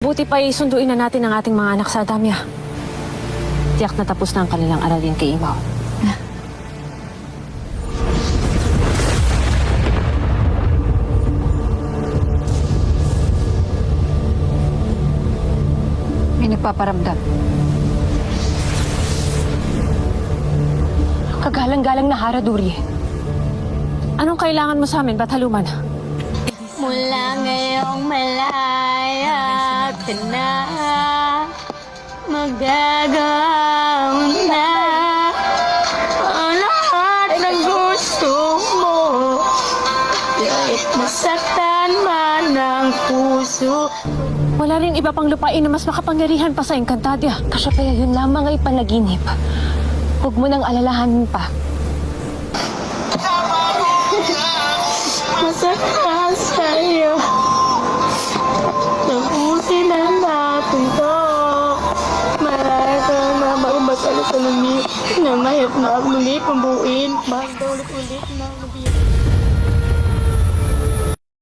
Buti pa isunduin na natin ang ating mga anak sa Adamya. Tiyak na tapos na ang kanilang aralin kay Imaw. May nagpaparamdam. Kagalang-galang na Haraduri. Anong kailangan mo sa amin, Bataluman? Mula ngayong malaya ka na, magagawa mo na ang lahat ng gusto mo. Kahit masaktan man ang puso. Wala rin iba pang lupain na mas makapangyarihan pa sa Encantadia. Kasyapaya, yun lamang ay panaginip. Huwag mo nang alalahanin pa. Masaktan sa'yo. Tapusin ang natin to. Marami kang mabagbatal sa lumi na mahirap na muli pambuin. Basta ulit-ulit na muli.